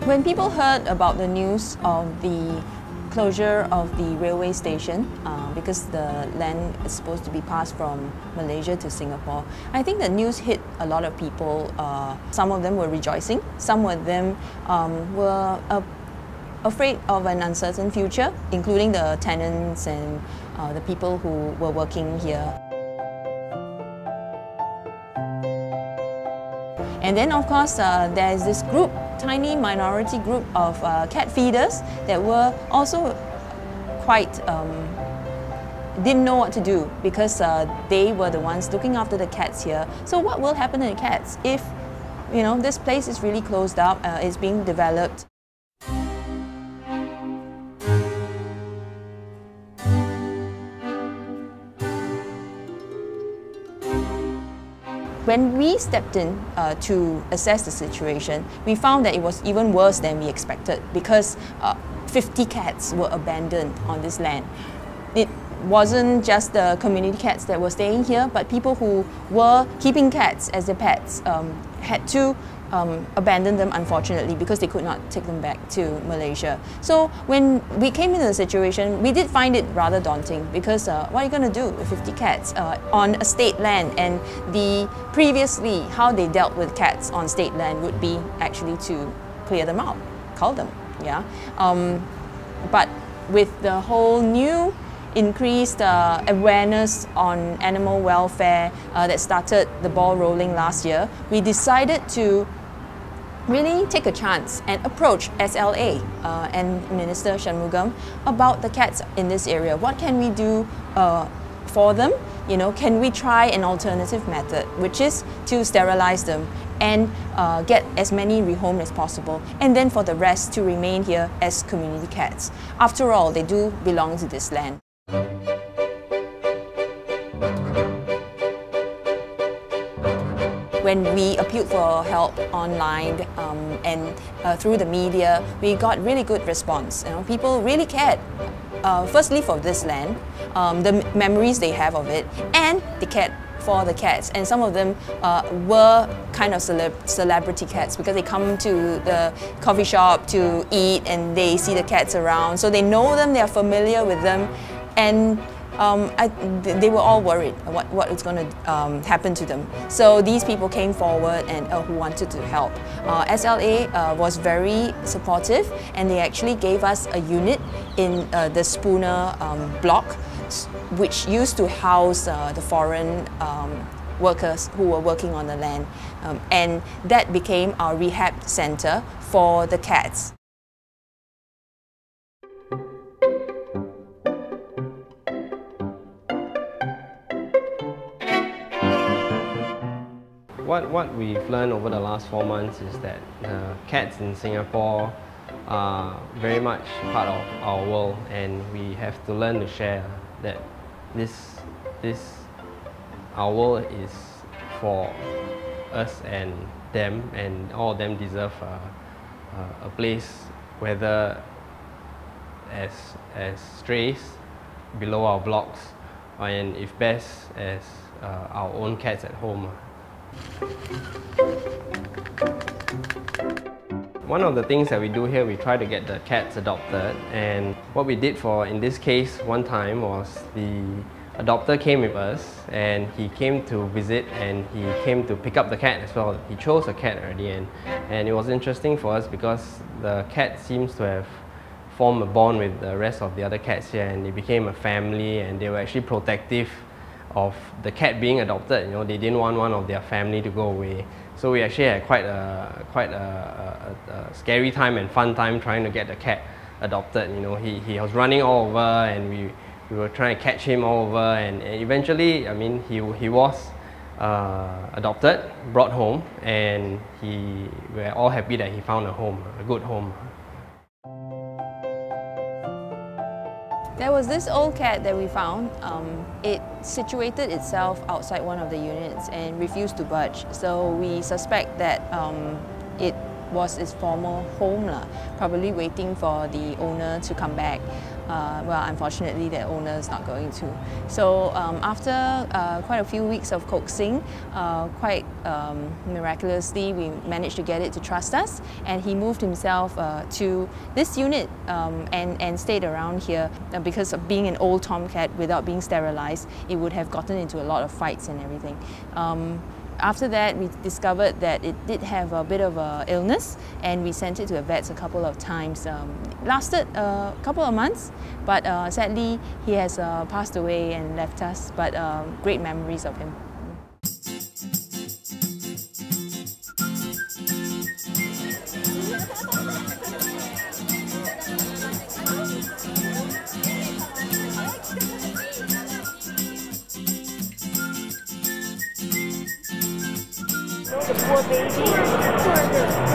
When people heard about the news of the closure of the railway station because the land is supposed to be passed from Malaysia to Singapore, I think the news hit a lot of people. Some of them were rejoicing, some of them were afraid of an uncertain future, including the tenants and the people who were working here. And then of course there's this group, tiny minority group of cat feeders that were also quite didn't know what to do because they were the ones looking after the cats here. So what will happen to the cats if this place is really closed up, it's being developed? When we stepped in to assess the situation, we found that it was even worse than we expected because 50 cats were abandoned on this land. It wasn't just the community cats that were staying here, but people who were keeping cats as their pets had to abandon them, unfortunately, because they could not take them back to Malaysia. So when we came into the situation, we did find it rather daunting because what are you going to do with 50 cats on a state land? And previously, how they dealt with cats on state land would be actually to clear them out, cull them, yeah. But with the whole new increased awareness on animal welfare that started the ball rolling last year, we decided to really take a chance and approach SLA and Minister Shanmugam about the cats in this area. What can we do for them? Can we try an alternative method, which is to sterilize them and get as many rehomed as possible, and then for the rest to remain here as community cats. After all, they do belong to this land. When we appealed for help online and through the media, we got really good response. People really cared, firstly for this land, the memories they have of it, and they cared for the cats. And some of them were kind of celebrity cats because they come to the coffee shop to eat and they see the cats around. So they know them, they are familiar with them, and they were all worried what is going to happen to them. So these people came forward and who wanted to help. SLA was very supportive, and they actually gave us a unit in the Spooner block, which used to house the foreign workers who were working on the land. And that became our rehab center for the cats. What we've learned over the last 4 months is that cats in Singapore are very much part of our world, and we have to learn to share that our world is for us and them, and all of them deserve a place, whether as strays below our blocks, and if best as our own cats at home. One of the things that we do here, we try to get the cats adopted, and what we did in this case one time was the adopter came with us and he came to visit and he came to pick up the cat as well. He chose a cat already, and it was interesting for us because the cat seems to have formed a bond with the rest of the other cats here, and they became a family, and they were actually protective of the cat being adopted. They didn't want one of their family to go away. So we actually had quite a scary time and fun time trying to get the cat adopted. He was running all over, and we were trying to catch him all over, and eventually, I mean, he was adopted, brought home, and we're all happy that he found a home, a good home. There was this old cat that we found. It situated itself outside one of the units and refused to budge. So we suspect that it was its former home, probably waiting for the owner to come back. Well, unfortunately, the owner is not going to. So after quite a few weeks of coaxing, quite miraculously, we managed to get it to trust us, and he moved himself to this unit and stayed around here. Because of being an old tomcat without being sterilized, it would have gotten into a lot of fights and everything. After that, we discovered that it did have a bit of an illness, and we sent it to the vets a couple of times. Lasted a couple of months, but sadly he has passed away and left us, but great memories of him. The poor baby.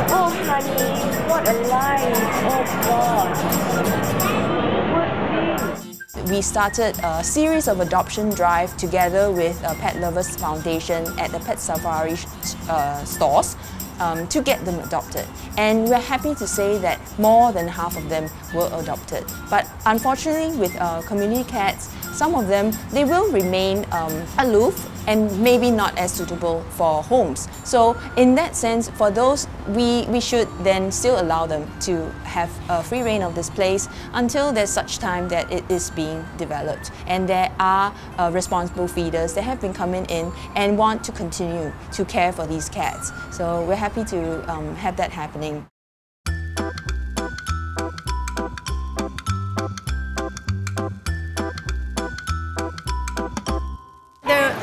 Oh, honey, what a life. Oh, God. We started a series of adoption drive together with Pet Lovers Foundation at the Pet Safari stores to get them adopted. And we're happy to say that more than half of them were adopted. But unfortunately, with community cats, some of them, they will remain aloof and maybe not as suitable for homes. So in that sense, for those, we should then still allow them to have free reign of this place until there's such time that it is being developed. And there are responsible feeders that have been coming in and want to continue to care for these cats. So we're happy to have that happening.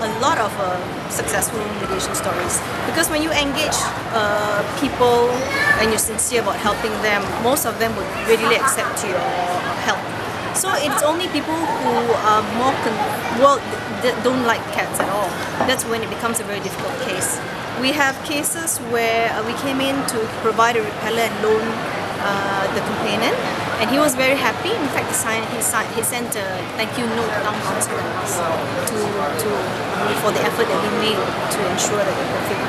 A lot of successful mediation stories, because when you engage people and you're sincere about helping them, most of them would readily accept your help. So it's only people who are more don't like cats at all. That's when it becomes a very difficult case. We have cases where we came in to provide a repeller and loan the complainant, and he was very happy. In fact, he sent a thank you note down for the effort that we made to ensure that the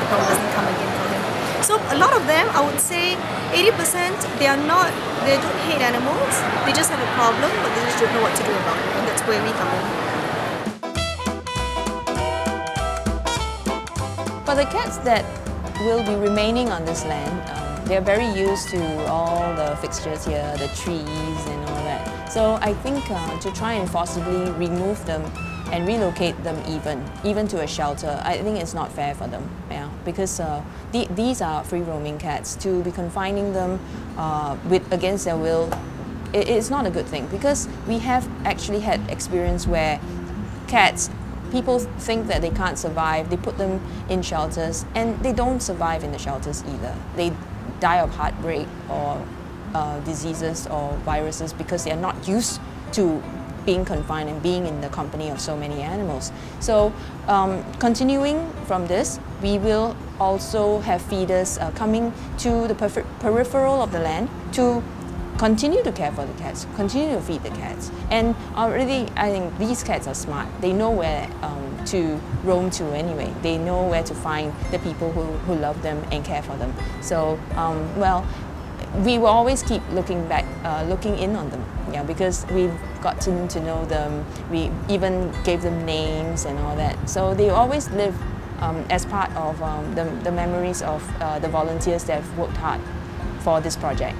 problem doesn't come again for him. So a lot of them, I would say 80%, they don't hate animals, they just have a problem, but they just don't know what to do about it, and that's where we come in. For the cats that will be remaining on this land, they're very used to all the fixtures here, the trees and all that. So I think to try and forcibly remove them and relocate them even to a shelter, I think it's not fair for them, because these are free roaming cats. To be confining them against their will, it's not a good thing, because we have actually had experience where cats, people think that they can't survive, they put them in shelters, and they don't survive in the shelters either. They die of heartbreak or diseases or viruses because they are not used to being confined and being in the company of so many animals. So continuing from this, we will also have feeders coming to the peripheral of the land to continue to care for the cats, continue to feed the cats. And already, I think these cats are smart. They know where to roam to anyway. They know where to find the people who love them and care for them. So, well, we will always keep looking in on them, because we've gotten to know them. We even gave them names and all that. So they always live as part of the memories of the volunteers that have worked hard for this project.